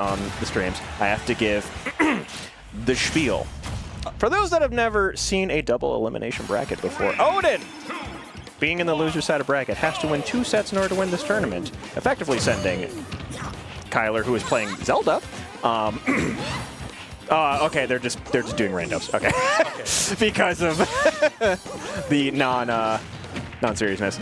on the streams, I have to give the spiel. For those that have never seen a double elimination bracket before, Odin, being in the loser side of bracket, has to win 2 sets in order to win this tournament, effectively sending Kyler, who is playing Zelda. Okay, they're just doing randoms. Okay, because of the non-seriousness.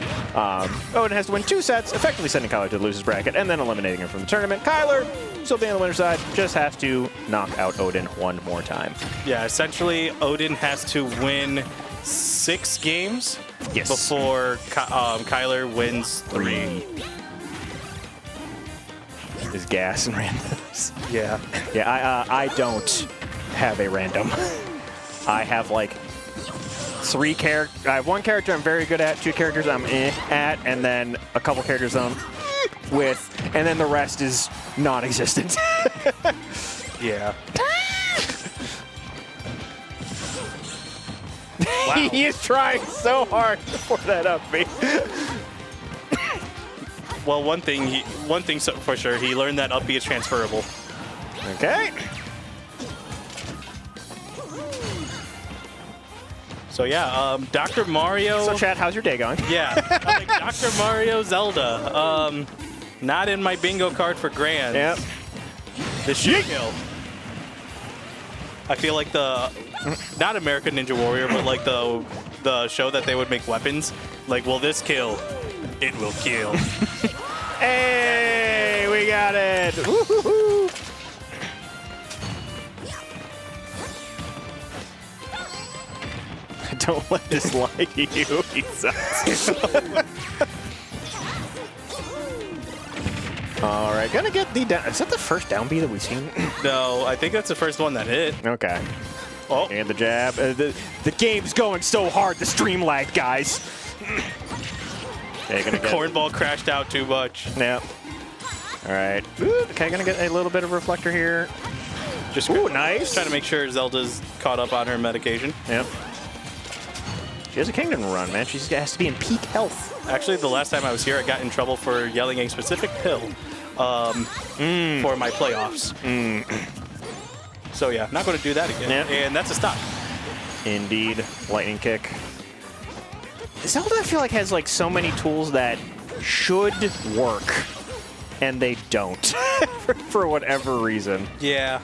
Odin has to win 2 sets, effectively sending Kyler to the losers bracket, and then eliminating him from the tournament. Kyler, still being on the winner's side, just has to knock out Odin one more time. Yeah, essentially, Odin has to win 6 games before Kyler wins 3. Is gas and randoms. Yeah. Yeah, I don't have a random. I have like 3 characters. I have 1 character I'm very good at, 2 characters I'm at, and then a couple characters I'm with, and then the rest is non-existent. Yeah. Wow. He is trying so hard to pour that up, me. Well, one thing for sure, he learned that up B is transferable. Okay. So yeah, Dr. Mario. So chat, how's your day going? Yeah, like Dr. Mario Zelda. Not in my bingo card for Grand. Yep. The shoot kill. I feel like the not American Ninja Warrior, but like the show that they would make weapons. Like, will this kill? It will kill. Hey, we got it! Woo-hoo-hoo. Don't let this lie to you. He sucks. All right, gonna get the down. Is that the first down B that we've seen? No, I think that's the first one that hit. Okay. Oh, and the jab. The game's going so hard. The stream lag, guys. Okay, gonna get cornball crashed out too much. Yep. All right. Ooh, okay, gonna get a little bit of reflector here. Just nice. Trying to make sure Zelda's caught up on her medication. Yep. She has a kingdom to run, man. She has to be in peak health. Actually, the last time I was here, I got in trouble for yelling a specific pill for my playoffs. So yeah, not going to do that again. Yep. And that's a stop. Indeed. Lightning kick. Zelda, I feel like, has like so many tools that should work, and they don't for whatever reason. Yeah.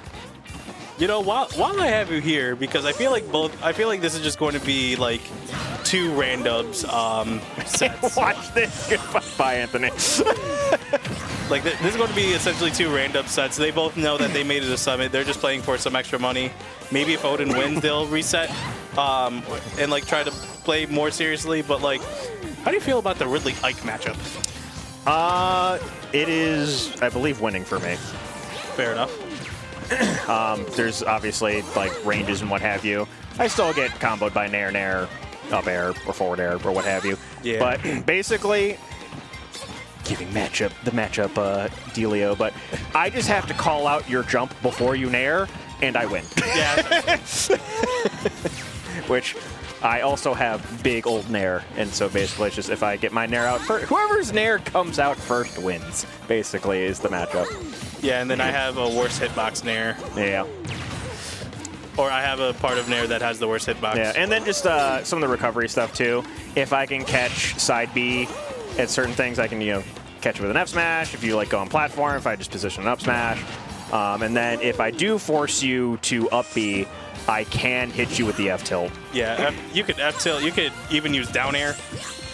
You know, while I have you here, because I feel like this is just going to be like 2 randoms sets. Watch this. Goodbye, Anthony. Like this is going to be essentially 2 random sets. They both know that they made it to Summit. They're just playing for some extra money. Maybe if Odin wins, they'll reset and like try to play more seriously. But like, how do you feel about the Ridley Ike matchup? It is, I believe, winning for me. Fair enough. There's obviously like ranges and what have you. I still get comboed by nair, up air, or forward air, or what have you. Yeah. But basically, giving the matchup dealio, but I just have to call out your jump before you nair, and I win. Yeah. Which I also have big old nair, and so basically it's just if I get my nair out first, whoever's nair comes out first wins, basically, is the matchup. Yeah, and then I have a worse hitbox nair. Yeah. Or I have a part of nair that has the worst hitbox. Yeah, and then just some of the recovery stuff too. If I can catch side B at certain things, I can, catch it with an F smash. If you like go on platform, if I just position an up smash. And then if I do force you to up B, I can hit you with the F tilt. Yeah, you could F tilt. You could even use down air.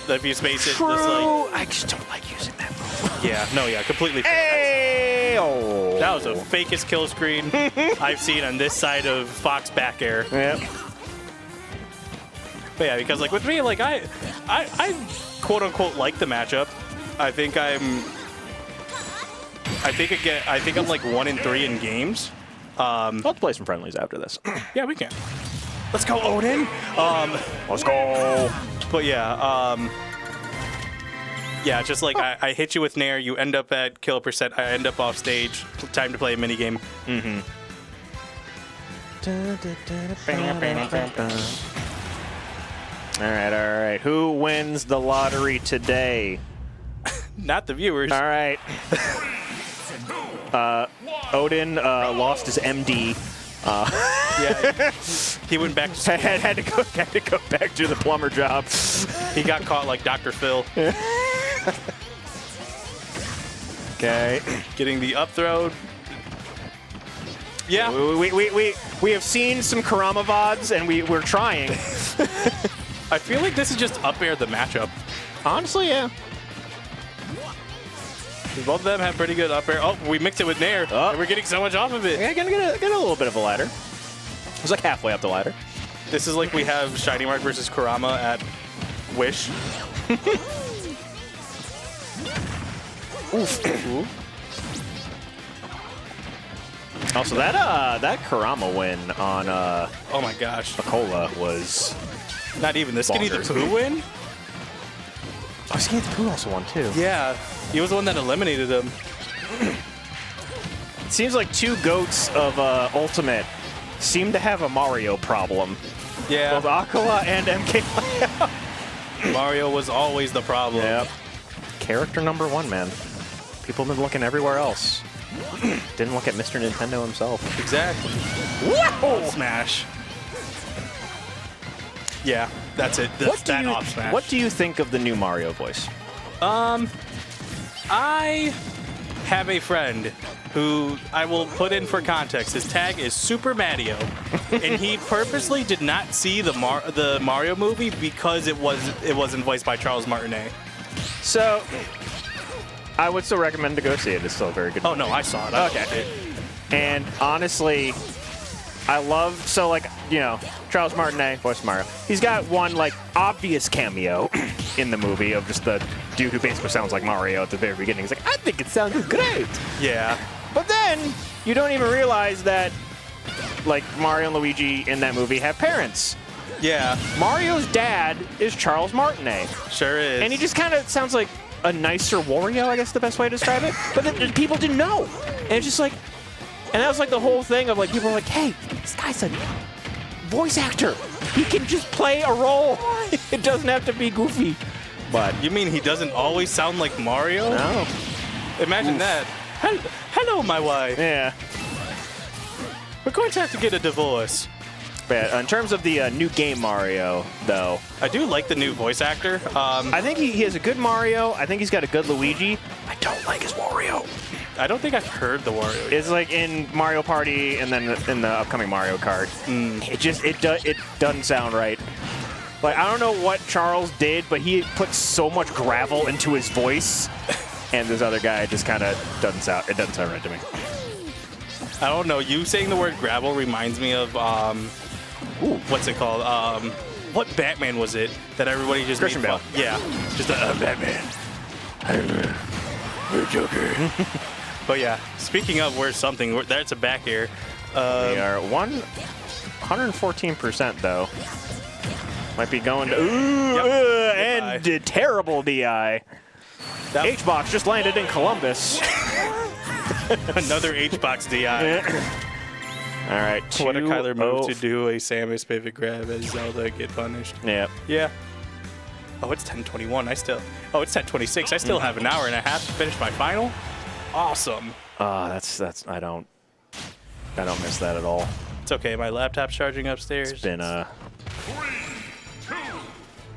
If you space it, True. just like. I just don't like using that move. Yeah, no, yeah, completely. Hey! Oh. That was the fakest kill screen I've seen on this side of Fox back air. Yep. But yeah, because like with me, like I quote unquote like the matchup. I think I'm like 1-3 in games. Let's play some friendlies after this. Yeah, we can. Let's go, Odin. Let's go. But yeah, yeah, just like I hit you with nair, you end up at kill percent, I end up off stage. Time to play a mini game. Mm-hmm. All right. Who wins the lottery today? Not the viewers. All right. Odin lost his MD. Yeah, he went back to school. had to go back to the plumber job. He got caught like Dr. Phil. Okay. Getting the up throw. Yeah. We have seen some Kurama VODs, and we're trying. I feel like this is just up air the matchup. Honestly, yeah. Both of them have pretty good up air. Oh, we mixed it with Nair. Oh. And we're getting so much off of it. Yeah, gonna get a little bit of a ladder. It's like halfway up the ladder. This is like we have Shiny Mark versus Kurama at Wish. Oof. Also, that Kurama win on Oh my gosh. Makola was Not even the Skinny the bonkers. Pooh win? Oh, Skinny the Pooh also won too. Yeah. He was the one that eliminated him. It seems like two goats of Ultimate seem to have a Mario problem. Yeah. Both Aquila and MK. Mario was always the problem. Yep. Character number one, man. People have been looking everywhere else. Didn't look at Mr. Nintendo himself. Exactly. Whoa! Smash. Yeah, that's it. That's that off smash. What do you think of the new Mario voice? I have a friend who I will put in for context. His tag is Super Mario, and he purposely did not see the Mario movie because it wasn't voiced by Charles Martinet. So, I would still recommend to go see it. It's still a very good Oh movie. no, I saw it. Okay. And honestly, I love, so like, you know, Charles Martinet, voice Mario. He's got one like obvious cameo in the movie of just the dude who basically sounds like Mario at the very beginning. He's like, I think it sounds great. Yeah. But then you don't even realize that like Mario and Luigi in that movie have parents. Yeah. Mario's dad is Charles Martinet. Sure is. And he just kind of sounds like a nicer Wario, I guess the best way to describe it. But then people didn't know. And it's just like, and that was like the whole thing of like, people were like, hey, this guy's a voice actor. He can just play a role. It doesn't have to be goofy. But You mean he doesn't always sound like Mario? no. Imagine that. Hello, my wife. Yeah. We're going to have to get a divorce. But in terms of the new game Mario, though, I do like the new voice actor. I think he has a good Mario. I think he's got a good Luigi. I don't like his Wario. I don't think I've heard the Wario yet. It's like in Mario Party and then in the upcoming Mario Kart. It doesn't sound right. Like, I don't know what Charles did, but he put so much gravel into his voice, and this other guy just kind of doesn't sound right to me. I don't know. You saying the word gravel reminds me of what's it called? What Batman was it that everybody just Christian made Bale. fun? Yeah, just a Batman. I'm Joker. But yeah, speaking of where's something, that's a back air. We are 114% though. Might be going to and terrible DI. H-Box just landed in Columbus. Another H-Box DI. All right. What a Kyler move to 2-0. do a Samus pivot grab as Zelda get punished. Yeah. Yeah. Oh, it's 10:21. It's 10:26. I still have an hour and a half to finish my final. Awesome. That's I don't miss that at all. It's okay. My laptop's charging upstairs. It's been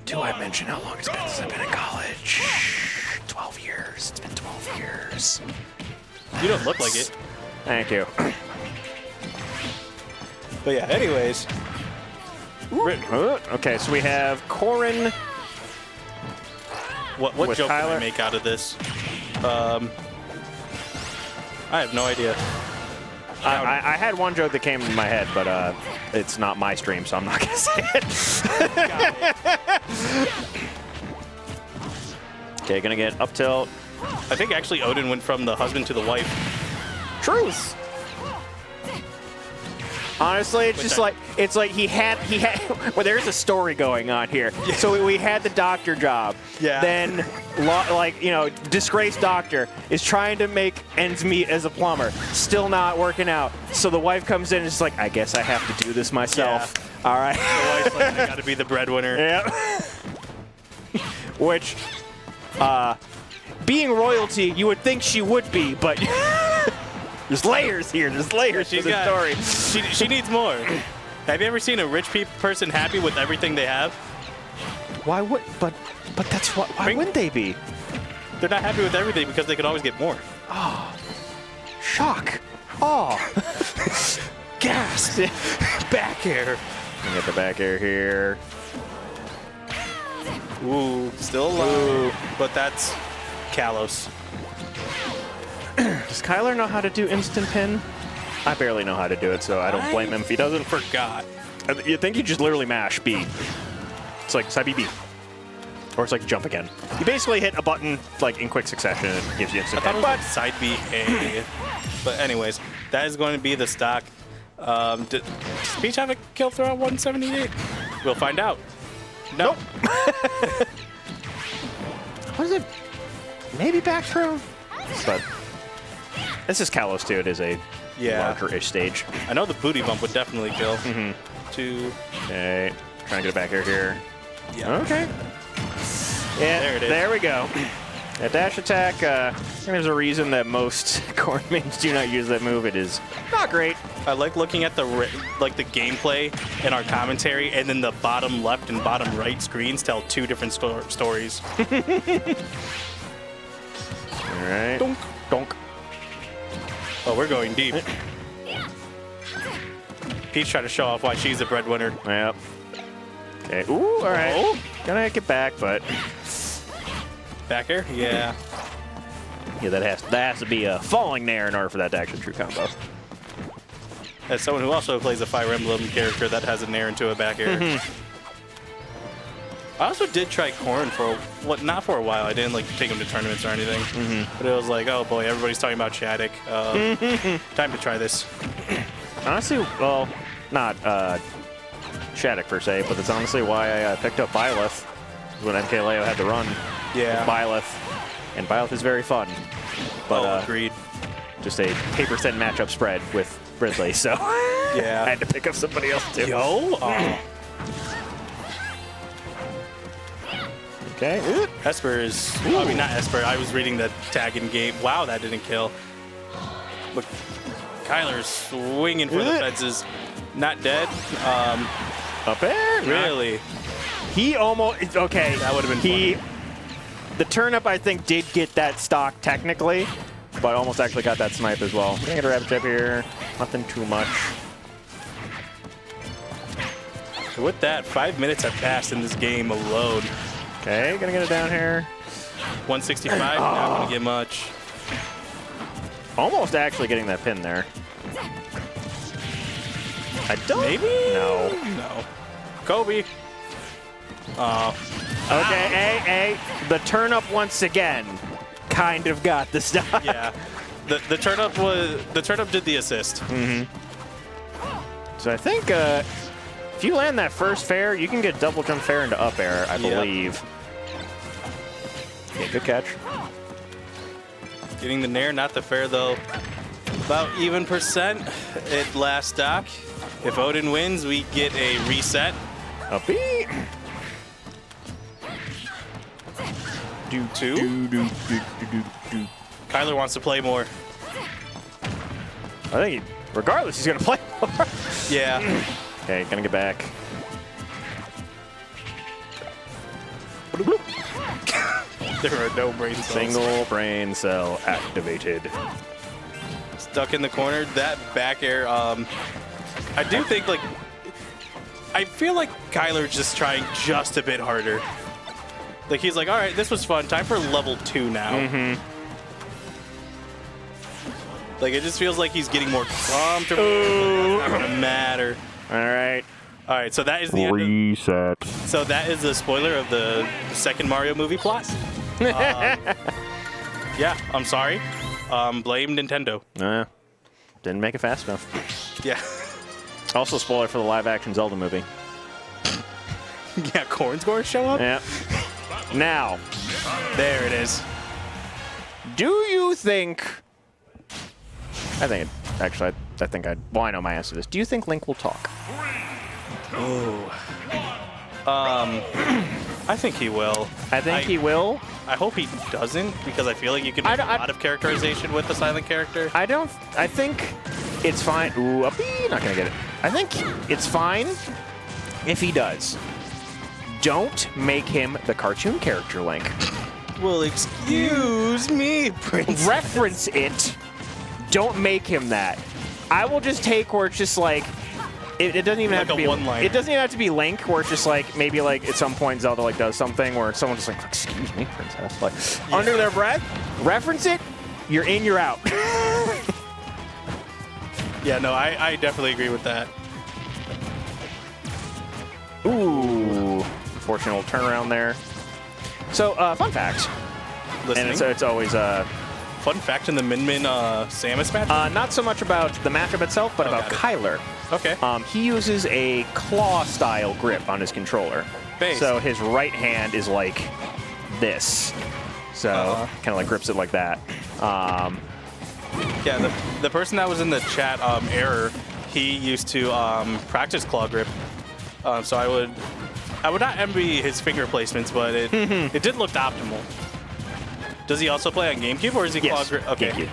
do I mention how long it's been since I've been in college? 12 years. It's been 12 years. You don't look like it. Thank you. But yeah, anyways. Okay, so we have Corrin. What with joke can I Kyler? make out of this? I have no idea. I had one joke that came into my head, but it's not my stream, so I'm not going to say it. Okay, going to get up tilt. I think actually Odin went from the husband to the wife. Truth. Honestly, it's just like, it's like he had, well, there's a story going on here. Yeah. So we had the doctor job. Yeah. Then, like, you know, disgraced doctor is trying to make ends meet as a plumber. Still not working out. So the wife comes in and is like, I guess I have to do this myself. Yeah. All right. The wife's like, I gotta be the breadwinner. Yeah. Which, being royalty, you would think she would be, but There's layers here. There's layers to the story. She needs more. Have you ever seen a rich person happy with everything they have? Why would? But that's what. Why wouldn't they be? They're not happy with everything because they could always get more. Oh, shock. Oh, gas. Back air. Get the back air here. Ooh, still alive. But that's Kalos. Does Kyler know how to do instant pin? I barely know how to do it, so I don't blame him if he doesn't. Forgot. You think you just literally mash B. It's like side B. Or it's like jump again. You basically hit a button like in quick succession and it gives you instant pin. But side B A. But anyways, that is going to be the stock. Did Peach have a kill throw at 178? We'll find out. Nope. What is it? Maybe back throw? But this is Kalos too. It is a larger-ish stage. I know the booty bump would definitely kill. Two. Okay. Trying to get a back air here. Yeah. Okay. Yeah, there it is. There we go. A dash attack, there's a reason that most Corn mains do not use that move. It is not great. I like looking at the gameplay in our commentary, and then the bottom left and bottom right screens tell two different stories. All right. Donk. Donk. Oh, we're going deep. Peach trying to show off why she's a breadwinner. Yep. Okay. Ooh, all right. Oh. Gonna get back, but back air? Yeah. Yeah, that has to be a falling nair in order for that to actually true combo. As someone who also plays a Fire Emblem character that has a nair into a back air. I also did try Corn for not for a while. I didn't like take him to tournaments or anything. But it was like, oh boy, everybody's talking about Shattuck. Time to try this. Honestly, well, not Shattuck per se, but that's honestly why I picked up Byleth when MKLeo had to run. Yeah. Byleth, and Byleth is very fun. But agreed. Just a paper thin matchup spread with Ridley, so yeah, I had to pick up somebody else too. Yo. Okay. Esper is. I mean, not Esper. I was reading the tag in game. Wow, that didn't kill. Look, Kyler's swinging for the fences. Not dead. Up there? Really? He almost. Okay. That would have been funny. The turnip, I think, did get that stock technically, but almost actually got that snipe as well. Gonna get a rabbit trap here. Nothing too much. So with that, 5 minutes have passed in this game alone. Okay, gonna get it down here. 165, not gonna get much. Almost actually getting that pin there. I don't. Maybe? No. Kobe. Okay, the turnip once again kind of got the stock. Yeah. The turnip did the assist. So I think if you land that first fair, you can get double jump fair into up air, I believe. Yeah, good catch. Getting the nair, not the fair though. About even percent at last stock. If Odin wins, we get a reset. Up B. Do two. Kyler wants to play more. I think regardless, he's gonna play more. Yeah. Okay, gonna get back. There are no brain cells. Single brain cell activated. Stuck in the corner. That back air. I do think I feel like Kyler's just trying just a bit harder. Like he's like, all right, this was fun. Time for level 2 now. Like it just feels like he's getting more comfortable. It's not gonna matter. All right. All right, so that is the reset. So that is the spoiler of the second Mario movie plot. Yeah, I'm sorry. Blame Nintendo. Didn't make it fast enough. Yeah. Also, spoiler for the live-action Zelda movie. Yeah, Corn's going to show up? Yeah. Now. There it is. Do you think... I think it... Actually, I think I'd... Well, I know my answer to this. Do you think Link will talk? Oh. I think he will. I think he will. I hope he doesn't, because I feel like you can make a lot of characterization with a silent character. I think it's fine. Ooh, uppy, not gonna get it. I think it's fine if he does. Don't make him the cartoon character Link. Well, excuse me, Prince. Reference it. Don't make him that. I will just take where it's just like, it doesn't even Like have to a be one-liner. It doesn't even have to be Link, where it's just like maybe like at some point Zelda like does something where someone's just like, excuse me, princess, like under their breath. Reference it. You're in, you're out. Yeah, no, I definitely agree with that. Ooh, unfortunate little turnaround there. So, fun fact, Listening. and it's always Fun fact in the Min Min Samus match. not so much about the matchup itself, but about got it. Kyler. Okay. He uses a claw-style grip on his controller. Base. So his right hand is like this. So kind of like grips it like that. Yeah, the person that was in the chat, Error, he used to practice claw grip. So I would not envy his finger placements, but it did look optimal. Does he also play on GameCube, or is he claw grip? Okay. GameCube.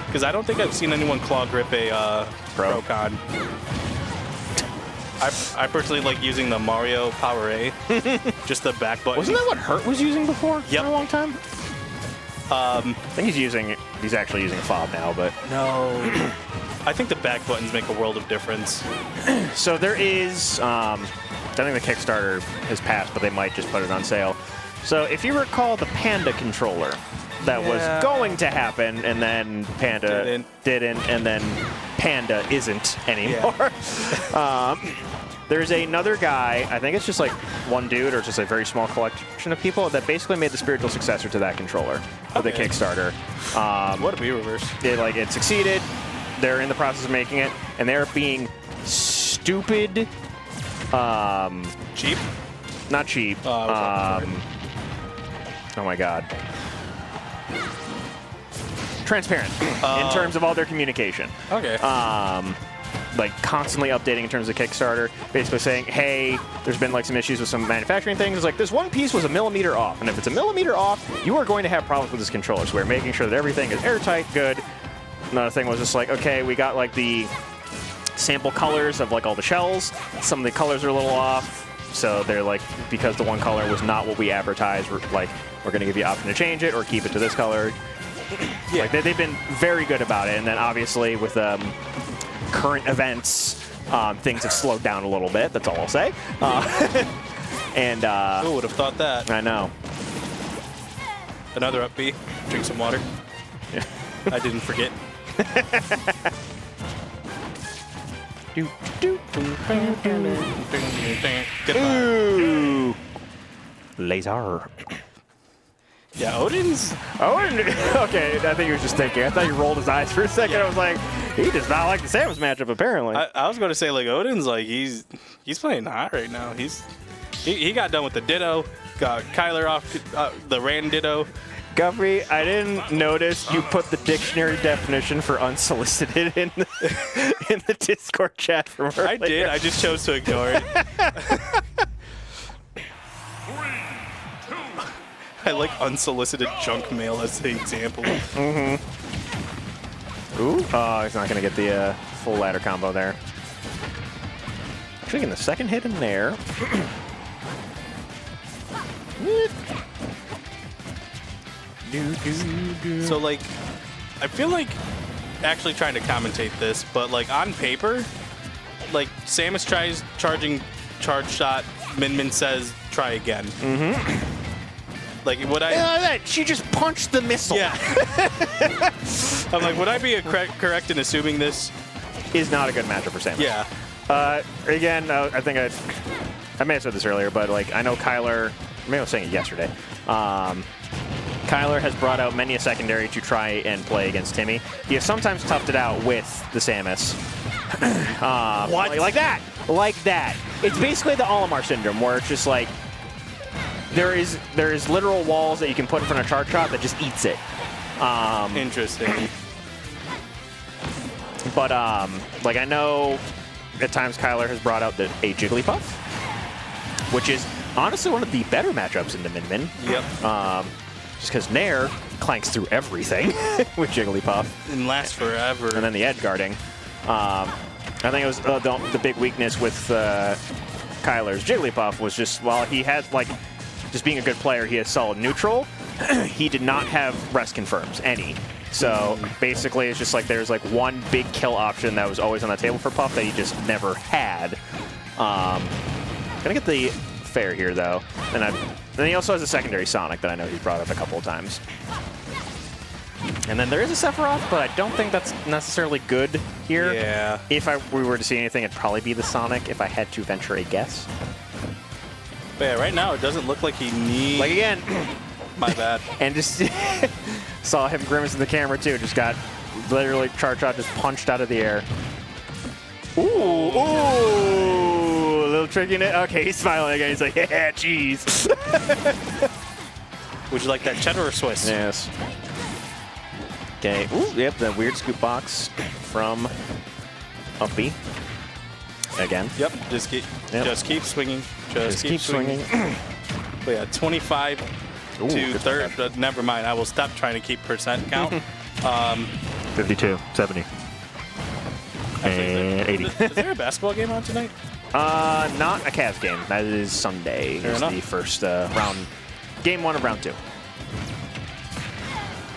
Because I don't think I've seen anyone claw grip a Pro Con. I personally like using the Mario Power A, just the back button. Wasn't that what Hurt was using before Yep. for a long time? I think he's actually using a fob now, but No. I think the back buttons make a world of difference. so there is. I think the Kickstarter has passed, but they might just put it on sale. So if you recall the Panda controller that was going to happen, and then Panda didn't, and then Panda isn't anymore. There's another guy, I think it's just like one dude or just a very small collection of people that basically made the spiritual successor to that controller for the Kickstarter. What a B-reverse. It succeeded. They're in the process of making it, and they're being stupid. Cheap? Not cheap. Oh my god. Transparent in terms of all their communication. Okay. Like constantly updating in terms of Kickstarter, basically saying, hey, there's been like some issues with some manufacturing things. Like this one piece was a millimeter off, and if it's a millimeter off, you are going to have problems with this controller. So we're making sure that everything is airtight, good. Another thing was just like, okay, we got like the sample colors of like all the shells. Some of the colors are a little off. So they're like, because the one color was not what we advertised, we're going to give you the option to change it or keep it to this color. Yeah. Like they've been very good about it. And then obviously with current events, things have slowed down a little bit. That's all I'll say. Who would have thought that? I know. Another up B. Drink some water. Yeah. I didn't forget. Goodbye. Ooh. Laser. Yeah, Odin's. Okay, I think he was just thinking. I thought he rolled his eyes for a second. I was like, he does not like the Samus matchup, apparently. I was going to say, like, Odin's, like, he's playing hot right now. He got done with the Ditto, got Kyler off the Ran Ditto. Guffey, I didn't notice you put the dictionary definition for unsolicited in the Discord chat from earlier. I did. I just chose to ignore it. I like unsolicited junk mail as the example. Mm-hmm. Ooh. Oh, he's not going to get the full ladder combo there. Actually getting the second hit in there. So, like, I feel like actually trying to commentate this, but, like, on paper, like, Samus tries charging charge shot, Min Min says, try again. Mm-hmm. Like, would I... Yeah, she just punched the missile. Yeah. I'm like, would I be correct in assuming this is not a good matchup for Samus. Yeah. Again, I think I may have said this earlier, but like I know Kyler, maybe I was saying it yesterday. Kyler has brought out many a secondary to try and play against Timmy. He has sometimes toughed it out with the Samus. What? Like that. Like that. It's basically the Olimar syndrome, where it's just like there is literal walls that you can put in front of charge shot that just eats it. Interesting. But like I know at times Kyler has brought out a Jigglypuff, which is honestly one of the better matchups in the Min-Min. Yep. Just because Nair clanks through everything with Jigglypuff. And lasts forever. And then the edge guarding. I think it was the big weakness with Kyler's Jigglypuff was just, while he had, like, just being a good player, he has solid neutral. He did not have rest confirms, any. So basically, it's just like there's like one big kill option that was always on the table for Puff that he just never had. Gonna get the fair here though, and then he also has a secondary Sonic that I know he's brought up a couple of times. And then there is a Sephiroth, but I don't think that's necessarily good here. Yeah. If we were to see anything, it'd probably be the Sonic if I had to venture a guess. But yeah, right now it doesn't look like he needs. Like again. My bad. And just saw him grimace in the camera too. Just got literally Charge Shot just punched out of the air. Ooh, ooh, a little tricky in it. Okay, he's smiling again. He's like, yeah, cheese. Would you like that cheddar or Swiss? Yes. Okay. Ooh, yep, the weird scoop box from Uppy. Again. Yep. Just keep swinging. Just keep swinging. But yeah, 25. Ooh, to third, never mind. I will stop trying to keep percent count. 52, 70, and 80. Is there a basketball game on tonight? Not a Cavs game. That is Sunday. Fair It's enough. the first round, game 1 of round 2.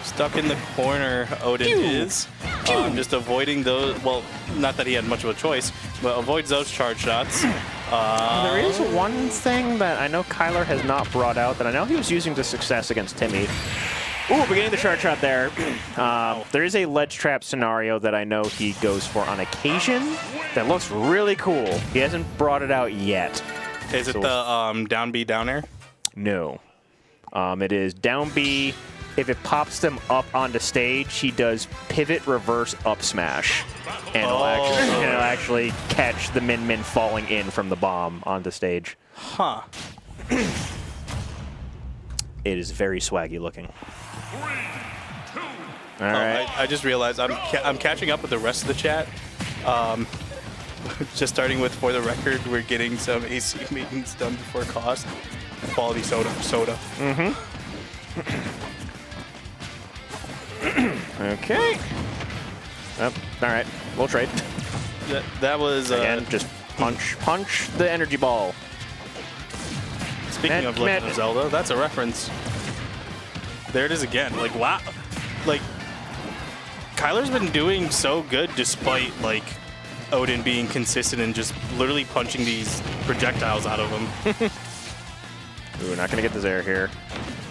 Stuck in the corner, Odin is. Just avoiding those. Well, not that he had much of a choice, but avoids those charge shots. There is one thing that I know Kyler has not brought out that I know he was using to success against Timmy. Ooh, beginning the charge shot there. There is a ledge trap scenario that I know he goes for on occasion that looks really cool. He hasn't brought it out yet. Is it the down B down air? No. It is down B. If it pops them up onto stage, he does pivot reverse up smash. And it'll actually catch the Min-Min falling in from the bomb onto stage. Huh. It is very swaggy looking. All right. I just realized I'm catching up with the rest of the chat. Just starting with, for the record, we're getting some AC meetings done before cost. Quality soda. Mm-hmm. Okay. Oh, all right. We'll trade. That was Again, just punch the energy ball. Speaking of Legend of Zelda, that's a reference. There it is again. Like, wow. Like, Kyler's been doing so good despite, like, Odin being consistent and just literally punching these projectiles out of him. Ooh, not going to get this air here.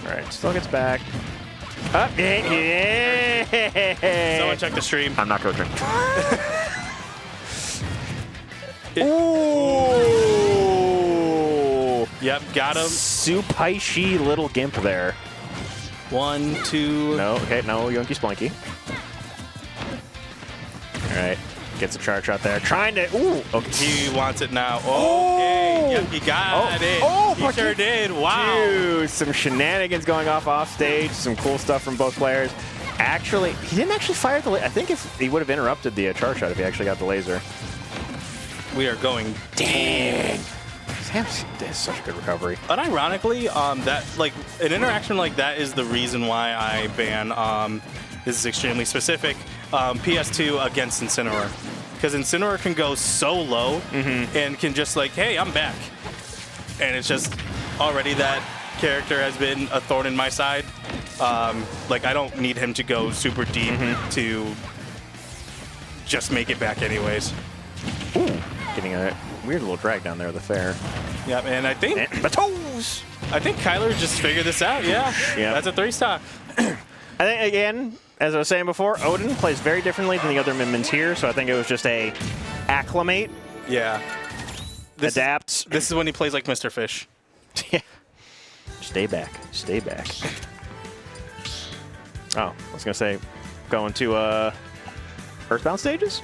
All right, still gets back. Up, yeah. Someone check the stream. I'm not going to drink. Ooh. Yep, got him. Supaishi little gimp there. 1, 2. No, okay, no, Yonky Splanky. All right, gets a charge shot there. Trying to, ooh. Okay. He wants it now. Okay, yep, he got it. Oh, he sure did. Wow. Dude, some shenanigans going off stage. Some cool stuff from both players. Actually, he didn't actually fire the laser. I think if he would have interrupted the charge shot if he actually got the laser. We are going. Dang. Sam's is such a good recovery. Unironically, that like an interaction like that is the reason why I ban. This is extremely specific. PS2 against Incineroar, because Incineroar can go so low and can just like, hey, I'm back, and it's just already that character has been a thorn in my side. Like I don't need him to go super deep to just make it back anyways. Ooh, getting a weird little drag down there at the fair. Yeah, and I think Batos! I think Kyler just figured this out. Yeah, that's a 3-star. I think again, as I was saying before, Odin plays very differently than the other Min-Mins here, so I think it was just a acclimate. Yeah. Adapts. This is when he plays like Mr. Fish. Yeah. Stay back. Stay back. Oh, I was going to say, going to Earthbound stages?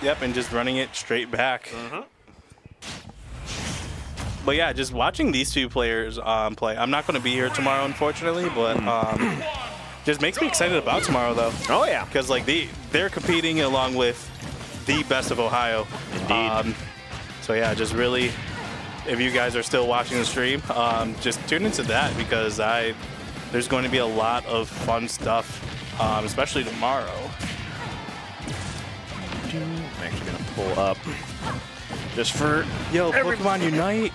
Yep, and just running it straight back. But yeah, just watching these two players play. I'm not going to be here tomorrow, unfortunately, but just makes me excited about tomorrow, though. Oh, yeah. Because like they're competing along with the best of Ohio. Indeed. So yeah, just really, if you guys are still watching the stream, just tune into that because there's going to be a lot of fun stuff, especially tomorrow. I'm actually going to pull up just for Pokemon Unite.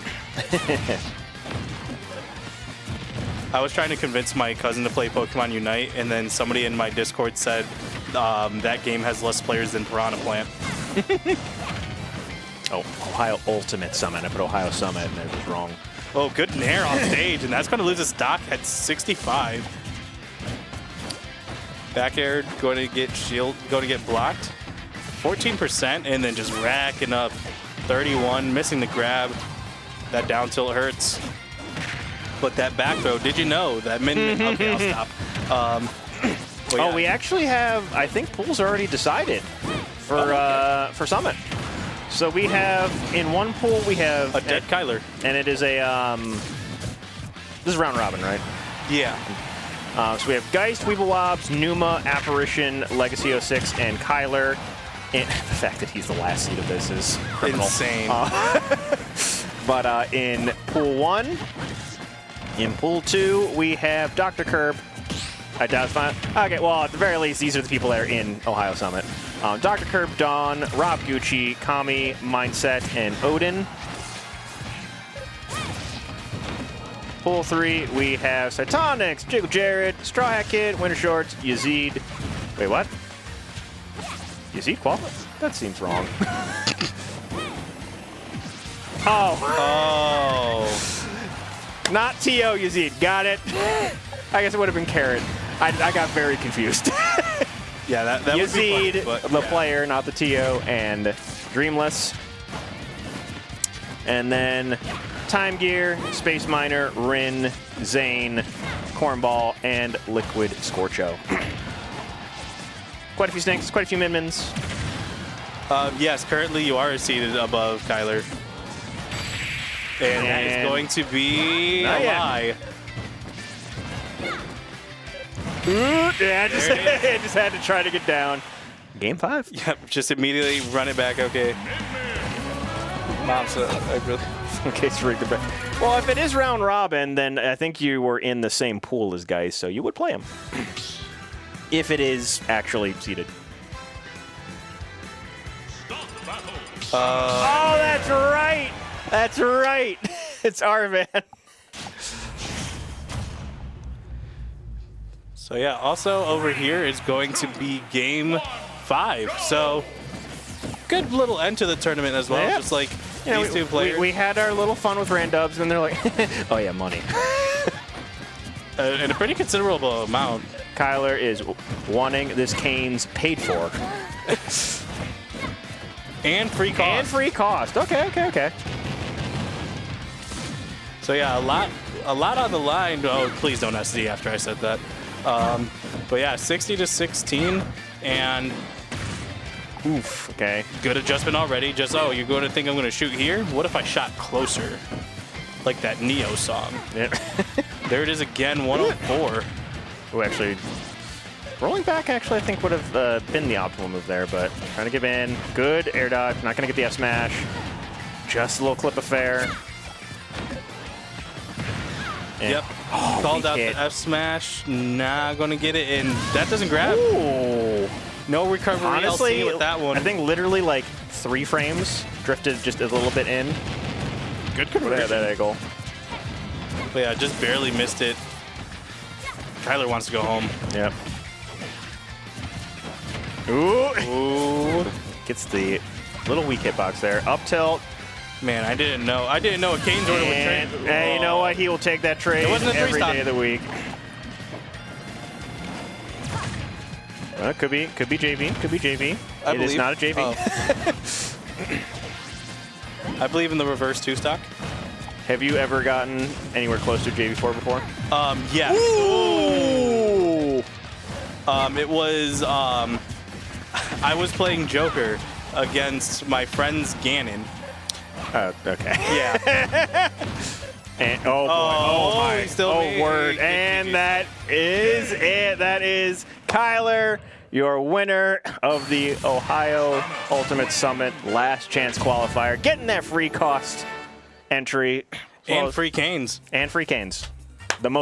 I was trying to convince my cousin to play Pokemon Unite, and then somebody in my Discord said that game has less players than Piranha Plant. Oh, Ohio Ultimate Summit. I put Ohio Summit, and it was wrong. Oh, good nair on stage, and that's going to lose a stock at 65. Back air going to get blocked. 14%, and then just racking up 31, missing the grab. That down tilt hurts. But that back throw, did you know that okay, I'll stop. Oh, we actually have, I think pool's already decided for Summit. So we have, in one pool, we have a dead Kyler. And it is a, this is round robin, right? Yeah. So we have Geist, Weeblewobs, Numa, Apparition, Legacy 06, and Kyler. And the fact that he's the last seed of this is criminal. Insane. But in pool 1, in pool 2, we have Dr. Curb. I doubt it's fine. Okay, well, at the very least, these are the people that are in Ohio Summit. Dr. Curb, Dawn, Rob Gucci, Kami, Mindset, and Odin. Pool 3, we have Cytonics, Jiggle Jared, Straw Hat Kid, Winter Shorts, Yazid. Wait, what? Yazid qualified? That seems wrong. Oh. Not T.O. Yazid. Got it. I guess it would have been Carrot. I got very confused. Yeah, that Yazid, would be fun, the player, not the T.O., and Dreamless. And then Time Gear, Space Miner, Rin, Zane, Cornball, and Liquid Scorcho. Quite a few snakes, quite a few Min-Mins. Yes, currently you are seated above Kyler. And that is going to be a lie. Yeah, I just had to try to get down. Game 5. Yep, just immediately run it back. Okay. Mom said, I really. Okay, so rigged the back. Well, if it is round robin, then I think you were in the same pool as guys, so you would play him. If it is actually seeded. Oh, that's right. That's right. It's Arvan. So yeah, also over here is going to be game 5. So good little end to the tournament as well. Yeah. Just like these two players. We had our little fun with Randubs, and they're like, oh yeah, money. And a pretty considerable amount. Kyler is wanting this Canes paid for. And free cost. And free cost. Okay. So yeah, a lot on the line. Oh, please don't SD after I said that. But yeah, 60-16, and oof. Okay. Good adjustment already. Just you're going to think I'm going to shoot here? What if I shot closer, like that Neo song? Yeah. There it is again, 104. Oh, actually, rolling back actually I think would have been the optimal move there, but trying to give in. Good air dodge. Not going to get the F smash. Just a little clip affair. And yep. Called out the F smash. Not going to get it, and that doesn't grab. Ooh. No recovery. Honestly, LC with that one. I think literally like 3 frames drifted just a little bit in. Good conversion. That angle. But yeah, just barely missed it. Kyler wants to go home. Yep. Ooh. Gets the little weak hitbox there. Up tilt. Man, I didn't know. A Canes order would trade. Hey, you know what? He will take that trade every day of the week. Well, it could be JV. Could be JV. It is not a JV. Oh. I believe in the reverse 2-stock. Have you ever gotten anywhere close to JV4 before? Yes. Ooh. It was I was playing Joker against my friend's Ganon. Okay. Yeah. And, oh, boy. Oh, my. Still Oh, word. And that is it. That is Kyler. your winner of the Ohio Ultimate Summit Last Chance Qualifier, getting that free cost entry. And free canes. And free canes.